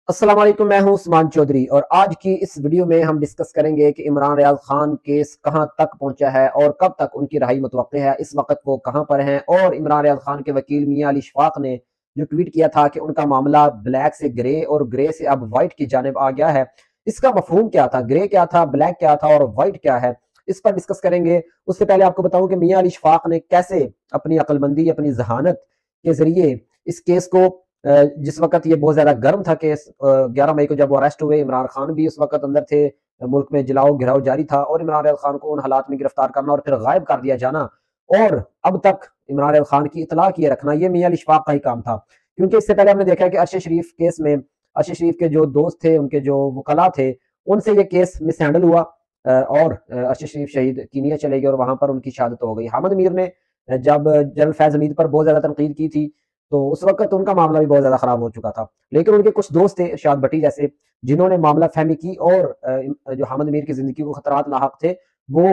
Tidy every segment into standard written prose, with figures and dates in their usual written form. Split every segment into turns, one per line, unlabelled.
अस्सलाम वालेकुम, मैं हूं उस्मान चौधरी और आज की इस वीडियो में हम डिस्कस करेंगे कि इमरान रियाज खान केस कहां तक पहुंचा है और कब तक उनकी रहाई मुतवक्किल है, इस वक्त वो कहां पर हैं। और इमरान रियाज खान के वकील मियां अली शफाक ने जो ट्वीट किया था कि उनका मामला ब्लैक से ग्रे और ग्रे से अब वाइट की जानिब आ गया है, इसका मफहूम क्या था, ग्रे क्या था, ब्लैक क्या था और वाइट क्या है, इस पर डिस्कस करेंगे। उससे पहले आपको बताऊं कि मियां अली शफाक ने कैसे अपनी अक्लमंदी, अपनी जहानत के जरिए इस केस को, जिस वक्त ये बहुत ज्यादा गर्म था केस, 11 मई को जब वो अरेस्ट हुए, इमरान खान भी उस वक्त अंदर थे, मुल्क में जलाओ घिराव जारी था और इमरान रियाज खान को उन हालात में गिरफ्तार करना और फिर गायब कर दिया जाना और अब तक इमरान रियाज खान की इतला किए रखना, ये मियां अली शफाक का ही काम था। क्योंकि इससे पहले हमने देखा कि अरशद शरीफ केस में अरशद शरीफ के जो दोस्त थे, उनके जो वकला थे, उनसे ये केस मिस हैंडल हुआ और अरशद शरीफ शहीद कीनिया चले गए और वहां पर उनकी शहादत हो गई। हामिद मीर ने जब जनरल फैज हमीद पर बहुत ज्यादा तनकीद की थी तो उस वक्त उनका मामला भी बहुत ज्यादा खराब हो चुका था, लेकिन उनके कुछ दोस्त थे इरशाद भट्टी जैसे, जिन्होंने मामला फहमी की और जो हामिद मीर की जिंदगी को खतरात लाहक थे वो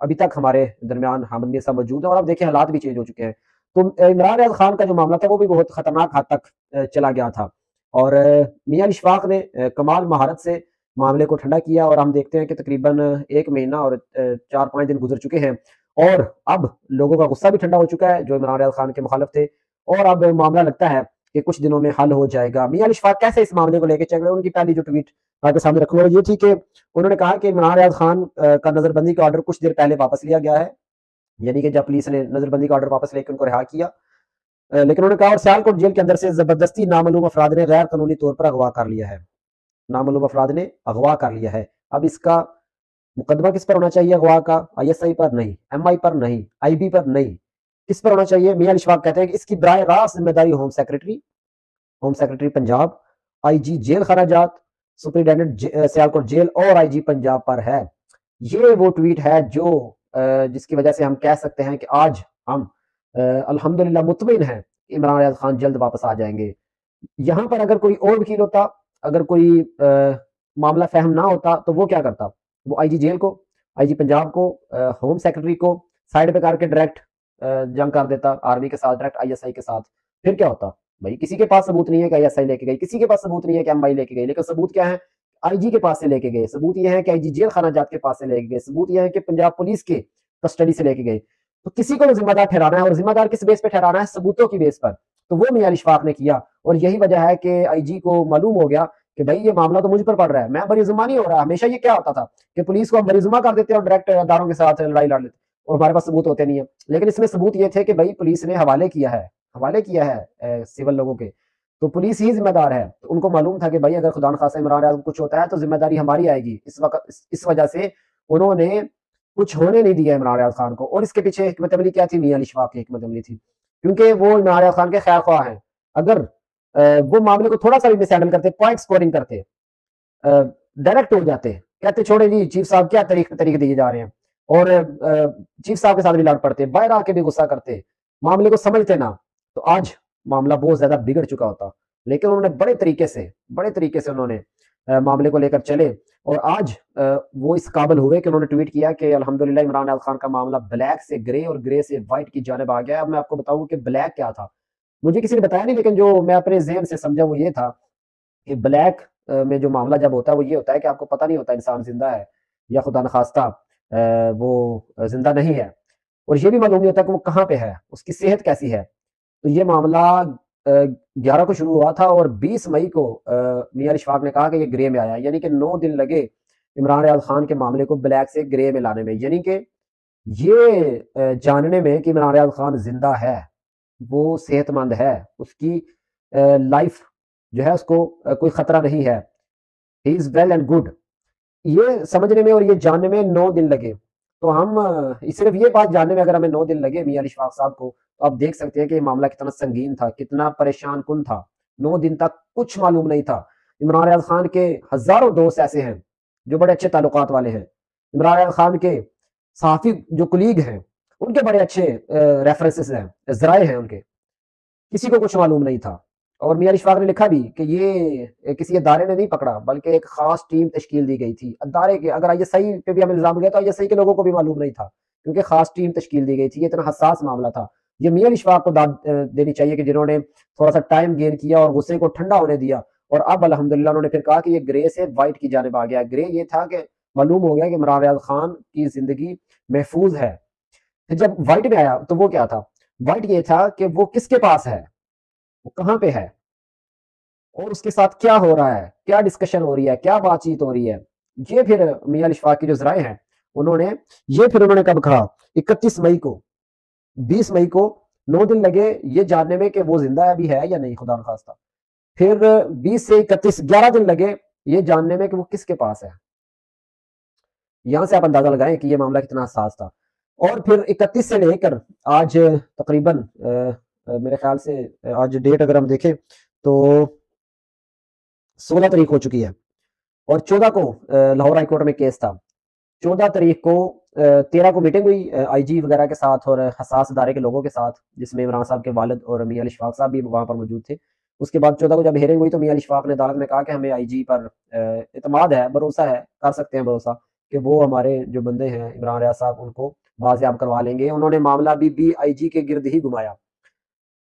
अभी तक हमारे दरमियान हामिद मीर साहब मौजूद है और अब देखिए हालात भी चेंज हो चुके हैं। तो इमरान रियाज खान का जो मामला था वो भी बहुत खतरनाक हद तक चला गया था और मियां इशफाक ने कमाल महारत से मामले को ठंडा किया और हम देखते हैं कि तकरीबन 1 महीना और 4-5 दिन गुजर चुके हैं और अब लोगों का गुस्सा भी ठंडा हो चुका है जो इमरान रियाज खान के मुखालिफ थे और अब मामला लगता है कि कुछ दिनों में हल हो जाएगा। मियां अली शफाक कैसे इस मामले को लेकर चल रहे हैं, उनकी पहली जो ट्वीट आपके सामने रखूंगा ये थी कि उन्होंने कहा कि इमरान रियाज खान का नजरबंदी का ऑर्डर कुछ देर पहले वापस लिया गया है, यानी कि जब पुलिस ने नजरबंदी का ऑर्डर वापस लेकर उनको रिहा किया, लेकिन उन्होंने कहा और सियालकोट जेल के अंदर से जबरदस्ती नामालूम अफराद ने गैर कानूनी तौर पर अगवा कर लिया है, नामालूम अफराद ने अगवा कर लिया है। अब इसका मुकदमा किस पर होना चाहिए? अगवा का ISI पर नहीं, MI पर नहीं, IB पर नहीं, किस पर होना चाहिए? मियां इशफाक कहते हैं कि इसकी बराह रास्त जिम्मेदारी home secretary Punjab, IG jail खराजात, सुपरिटेंडेंट सियालकोट जेल और IG पंजाब पर है। ये वो ट्वीट है जो जिसकी वजह से हम कह सकते हैं कि आज हम अल्हम्दुलिल्लाह मुतमिन हैं कि इमरान रियाज खान जल्द वापस आ जाएंगे। यहाँ पर अगर कोई और वकील होता, अगर कोई मामला फहम ना होता तो वो क्या करता? वो IG जेल को, IG पंजाब को, होम सेक्रेटरी को साइड पे करके डायरेक्ट जंग कर देता आर्मी के साथ, डायरेक्ट ISI के साथ। फिर क्या होता? भाई किसी के पास सबूत नहीं है कि ISI लेके गई, किसी के पास सबूत नहीं है कि MI लेके गई, लेकिन सबूत क्या है? IG के पास से लेके गए, सबूत यह है कि IG जेल खानाजात के पास से लेके गए, सबूत यह है कि पंजाब पुलिस के कस्टडी से लेके गए। तो किसी को जिम्मेदार ठहराना है और जिम्मेदार किस बेस पे ठहराना है? सबूतों की बेस पर। तो वो मियां इशफाक ने किया और यही वजह है कि IG को मालूम हो गया कि भाई ये मामला तो मुझ पर पड़ रहा है, मैं बरीजुमा नहीं हो रहा। हमेशा ये क्या होता था कि पुलिस को हम बरीजुमा कर देते और डायरेक्ट दारों के साथ लड़ाई लड़ लेते और हमारे पास सबूत होते नहीं है। लेकिन इसमें सबूत ये थे कि भाई पुलिस ने हवाले किया है सिविल लोगों के, तो पुलिस ही जिम्मेदार है। तो उनको मालूम था कि भाई अगर खुदा न खासा इमरान रियाज को कुछ होता है तो जिम्मेदारी हमारी आएगी। इस वक्त इस वजह से उन्होंने कुछ होने नहीं दिया इमरान रियाज खान को। और इसके पीछे हिकमत अमली क्या थी? मियां अली शफाक की हिकमत अमली थी, क्योंकि वो इमरान रियाज खान के खैर ख्वाह हैं। अगर वो मामले को थोड़ा सा भी मिस हैंडल करते, पॉइंट स्कोरिंग करते, डायरेक्ट हो जाते, कहते छोड़े जी चीफ साहब क्या तरीके दिए जा रहे हैं, और चीफ साहब के साथ भी लड़ पड़ते, बाहर आके भी गुस्सा करते, मामले को समझते ना, तो आज मामला बहुत ज्यादा बिगड़ चुका होता। लेकिन उन्होंने बड़े तरीके से उन्होंने मामले को लेकर चले और आज वो इस काबिल हुए कि उन्होंने ट्वीट किया कि अल्हम्दुलिल्लाह इमरान रियाज खान का मामला ब्लैक से ग्रे और ग्रे से व्हाइट की जानिब आ गया। अब मैं आपको बताऊं कि ब्लैक क्या था, मुझे किसी ने बताया नहीं, लेकिन जो मैं अपने ज़हन से समझा वो ये था कि ब्लैक में जो मामला जब होता है वो ये होता है कि आपको पता नहीं होता इंसान जिंदा है या खुदा न खास्ता वो जिंदा नहीं है, और ये भी मालूम नहीं होता कि वो कहाँ पे है, उसकी सेहत कैसी है। तो ये मामला 11 को शुरू हुआ था और 20 मई को मियां इशफाक ने कहा कि ये ग्रे में आया, यानी कि 9 दिन लगे इमरान रियाज खान के मामले को ब्लैक से ग्रे में लाने में, यानी कि ये जानने में कि इमरान रियाज खान जिंदा है, वो सेहतमंद है, उसकी लाइफ जो है उसको कोई खतरा नहीं है, he is well and good, ये समझने में और ये जानने में 9 दिन लगे। तो हम सिर्फ ये बात जानने में अगर हमें 9 दिन लगे मियां इशफाक साहब को, तो आप देख सकते हैं कि ये मामला कितना संगीन था, कितना परेशान कुन था। 9 दिन तक कुछ मालूम नहीं था। इमरान रियाज खान के हजारों दोस्त ऐसे हैं जो बड़े अच्छे ताल्लुकात वाले हैं, इमरान रियाज खान के सहाफी जो कुलीग हैं उनके बड़े अच्छे रेफरेंसेस हैं, जराए हैं उनके, किसी को कुछ मालूम नहीं था। और मियां इशफाक ने लिखा भी कि ये किसी अदारे ने नहीं पकड़ा बल्कि एक खास टीम तश्कील दी गई थी। अदारे के अगर ISI पे भी हमें इल्जाम गया तो ISI के लोगों को भी मालूम नहीं था, क्योंकि खास टीम तश्कील दी गई थी। ये इतना हसास मामला था। ये मियां इशफाक को दाद देनी चाहिए कि जिन्होंने थोड़ा सा टाइम गेन किया और गुस्से को ठंडा होने दिया اور اب الحمدللہ انہوں نے پھر کہا کہ یہ گرے سے وائٹ کی جانب آ گیا. گرے یہ تھا کہ معلوم ہو گیا کہ عمران ریاض خان کی زندگی محفوظ ہے. پھر جب وائٹ میں آیا تو وہ کیا تھا؟ وائٹ یہ تھا کہ وہ کس کے پاس ہے، وہ کہاں پہ ہے، اور اس کے ساتھ کیا ہو رہا ہے، کیا ڈسکشن ہو رہی ہے، کیا بات چیت ہو رہی ہے. یہ پھر میاں علی اشفاق کی جو ذرائع ہیں انہوں نے کب کہا؟ 31 مئی کو، 20 مئی کو 9 دن لگے یہ جاننے میں کہ وہ زندہ ابھی ہے یا نہیں خدا نخواستہ. پھر 20 سے 31 11 دن لگے یہ جاننے میں کہ وہ کس کے پاس ہے. یہاں سے آپ اندازہ لگائیں کہ یہ معاملہ کتنا حساس تھا. اور پھر 31 سے لے کر آج تقریباً میرے خیال سے آج ڈیٹ اگر ہم دیکھیں تو 16 تاریخ ہو چکی ہے، اور 14 کو لاہور ہائی کورٹ میں کیس تھا. 14 تاریخ کو 13 کو میٹنگ ہوئی آئی جی وغیرہ کے ساتھ اور حساس ادارے کے لوگوں کے ساتھ، جس میں عمران صاحب کے والد اور میاں علی اشفاق صاحب بھی وہاں پر موجود تھے. اس کے بعد 14 کو جب ہیئرنگ ہوئی تو میاں علی اشفاق نے عدالت میں کہا کہ ہمیں آئی جی پر اعتماد ہے، بھروسہ ہے، کر سکتے ہیں بھروسہ کہ وہ ہمارے جو بندے ہیں عمران ریاض صاحب ان کو بازیاب کروا لیں گے. انہوں نے معاملہ بھی آئی جی کے گرد ہی گھمایا،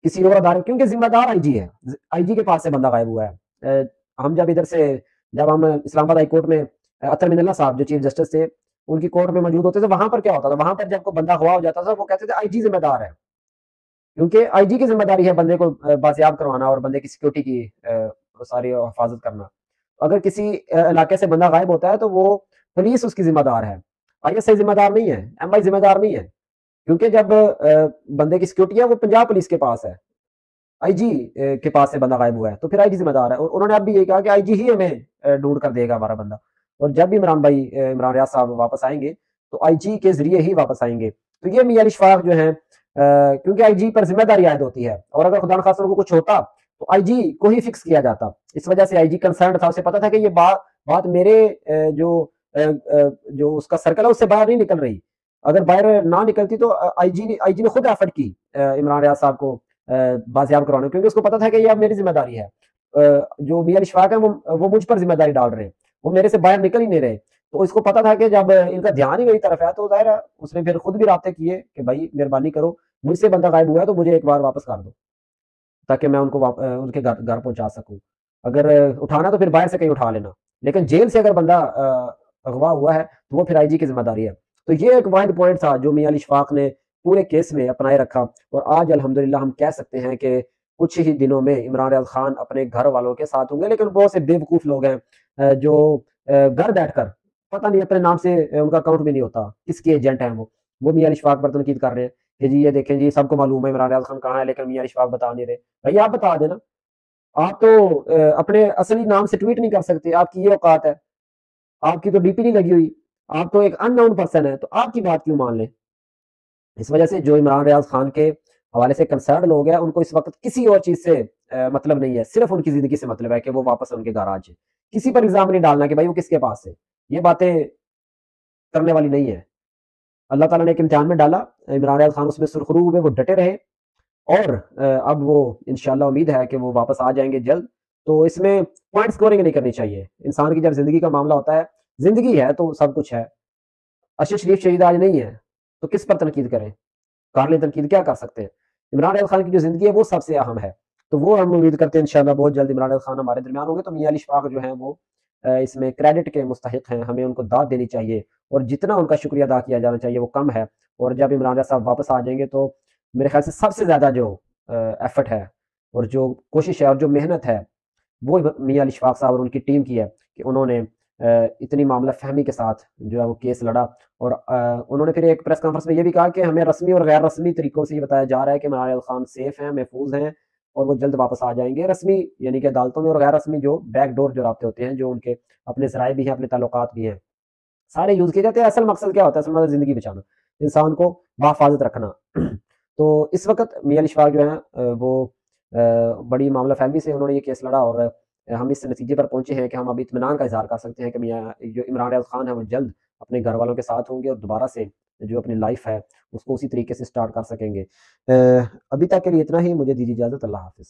کسی اور ادارے، کیونکہ ذمہ دار آئی جی ہے، آئی جی کے پاس سے بندہ غائب ہوا ہے. ہم جب ادھر سے جب ہم اسلام آباد ہائی کورٹ میں اطہر من اللہ صاحب جو چیف جسٹس تھے ان کی کورٹ میں موجود ہوتے تھے، وہاں پر کیا ہوتا تھا؟ وہاں پر جب کوئی بندہ ہوا ہو جاتا تھا وہ کہتے تھے آئی جی ذمہ دار ہے، کیونکہ آئی جی کی ذمہ داری ہے بندے کو بازیاب کروانا اور بندے کی سیکورٹی کی ساری حفاظت کرنا. اگر کسی علاقے سے بندہ غائب ہوتا ہے تو وہ پولیس اس کی ذمہ دار ہے، آئی ایس آئی ذمہ دار نہیں ہے، ایم آئی ذمہ دار نہیں ہے. کیونکہ جب بندے کی سیکورٹی ہے وہ پنجاب پولیس کے پاس ہے، آئی جی کے پاس سے بندہ غائب ہوا ہے تو پھر آئی جی ذمہ دار ہے. اور انہوں نے اب بھی یہ کہا کہ آئی جی ہی ہمیں ڈھونڈ کر دے گا ہمارا بندہ. اور جب بھی عمران ریاض صاحب واپس آئیں گے تو آئی جی کے ذریعے ہی واپس آئیں گے. تو یہ میاں علی اشفاق جو ہیں کیونکہ آئی جی پر ذمہ داری عائد ہوتی ہے، اور اگر خدا نخواستہ کو کچھ ہوتا تو آئی جی کو ہی فکس کیا جاتا. اس وجہ سے آئی جی کنسرنڈ تھا، اسے پتا تھا کہ یہ بات میرے جو اس کا سرکل ہے اس سے باہر نہیں نکل رہی. اگر باہر نہ نکلتی تو آئی جی نے خود ایفرٹ کی عمران ریاض صاحب کو بازیاب کروانے، کیونکہ اس کو پتا تھا کہ یہ اب میری ذمہ داری ہے. جو میاں علی اشفاق ہے وہ مجھ پر ذمہ داری ڈال رہے ہیں، وہ میرے سے باہر نکل ہی نہیں رہے. تو اس کو پتا تھا کہ جب ان کا دھیان ہی میری طرف ہے تو ظاہر ہے اس نے پھر خود بھی رابطے کیے کہ بھائی مہربانی کرو، مجھ سے بندہ غائب ہوا ہے تو مجھے ایک بار واپس کر دو تاکہ میں ان کو ان کے گھر پہنچا سکوں. اگر اٹھانا تو پھر باہر سے کہیں اٹھا لینا، لیکن جیل سے اگر بندہ اغوا ہوا ہے تو وہ پھر آئی جی کی ذمہ داری ہے. تو یہ ایک واحد پوائنٹ تھا جو میاں علی اشفاق نے پورے کیس میں اپنائے رکھا. اور آج الحمدللہ ہم کہہ سکتے ہیں کہ کچھ ہی دنوں میں عمران ریاض خان اپنے گھر والوں کے ساتھ ہوں گے. لیکن بہت سے بے وقوف لوگ ہیں جو گھر بیٹھ کر پتہ نہیں اپنے نام سے ان کا اکاؤنٹ بھی نہیں ہوتا کس کے ایجنٹ ہیں، وہ میاں علی اشفاق پر تنقید کر رہے ہیں کہ جی یہ دیکھیں جی سب کو معلوم ہے عمران ریاض خان کہاں ہے لیکن میاں علی اشفاق بتا نہیں رہے. بھائی آپ بتا دینا، آپ تو اپنے اصلی نام سے ٹویٹ نہیں کر سکتے، آپ کی یہ اوقات ہے، آپ کی تو ڈی پی نہیں لگی ہوئی، آپ تو ایک ان نون پرسن ہے، تو آپ کی بات کیوں مان لیں؟ اس وجہ سے جو عمران ریاض خان کے حوالے سے کنسرن لوگ ہیں ان کو اس وقت کسی اور چیز سے مطلب نہیں ہے، صرف ان کی زندگی سے مطلب ہے کہ وہ واپس ان کے گھر آ جائے. کسی پر الزام نہیں ڈالنا کہ بھائی وہ کس کے پاس ہے، یہ باتیں کرنے والی نہیں ہے. اللہ تعالیٰ نے ایک امتحان میں ڈالا، عمران ریاض خان اس میں سرخرو ہوئے، وہ ڈٹے رہے، اور اب وہ انشاءاللہ امید ہے کہ وہ واپس آ جائیں گے جلد. تو اس میں پوائنٹ سکورنگ نہیں کرنی چاہیے. انسان کی جب زندگی کا معاملہ ہوتا ہے، زندگی ہے تو سب کچھ ہے. ارشد شریف شہید آج نہیں ہے تو کس پر تنقید کریں؟ قابل تنقید کیا کر سکتے ہیں؟ عمران ریاض خان کی جو زندگی ہے وہ سب سے اہم ہے. تو وہ ہم امید کرتے ہیں انشاءاللہ بہت جلد عمران ریاض خان ہمارے درمیان ہوں گے. تو میاں علی اشفاق جو ہیں وہ اس میں کریڈٹ کے مستحق ہیں، ہمیں ان کو داد دینی چاہیے اور جتنا ان کا شکریہ ادا کیا جانا چاہیے وہ کم ہے. اور جب عمران ریاض صاحب واپس آ جائیں گے تو میرے خیال سے سب سے زیادہ جو ایفرٹ ہے اور جو کوشش ہے اور جو محنت ہے وہ میاں علی اشفاق صاحب اور ان کی ٹیم کی ہے کہ انہوں نے اتنی معاملہ فہمی کے ساتھ جو ہے وہ کیس لڑا. اور انہوں نے پھر ایک پریس کانفرنس میں یہ بھی کہا کہ ہمیں رسمی اور غیر رسمی طریقوں سے یہ بتایا جا رہا ہے کہ عمران ریاض خان سیف ہیں، محفوظ ہیں اور وہ جلد واپس آ جائیں گے. رسمی یعنی کہ عدالتوں میں، اور غیر رسمی جو بیک ڈور جو رابطے ہوتے ہیں، جو ان کے اپنے ذرائع بھی ہیں، اپنے تعلقات بھی ہیں، سارے یوز کیے جاتے ہیں. اصل مقصد کیا ہوتا ہے؟ اصل مقصد زندگی بچانا، انسان کو بحفاظت رکھنا. تو اس وقت میاں علی اشفاق جو ہیں وہ بڑی معاملہ فہمی سے انہوں نے یہ کیس لڑا، اور ہم اس نتیجے پر پہنچے ہیں کہ ہم ابھی اطمینان کا اظہار کر سکتے ہیں کہ میاں جو عمران ریاض خان ہے وہ جلد اپنے گھر والوں کے ساتھ ہوں گے اور دوبارہ سے جو اپنی لائف ہے اس کو اسی طریقے سے سٹارٹ کر سکیں گے. ابھی تک کے لیے اتنا ہی، مجھے دیجیے اجازت. اللہ حافظ.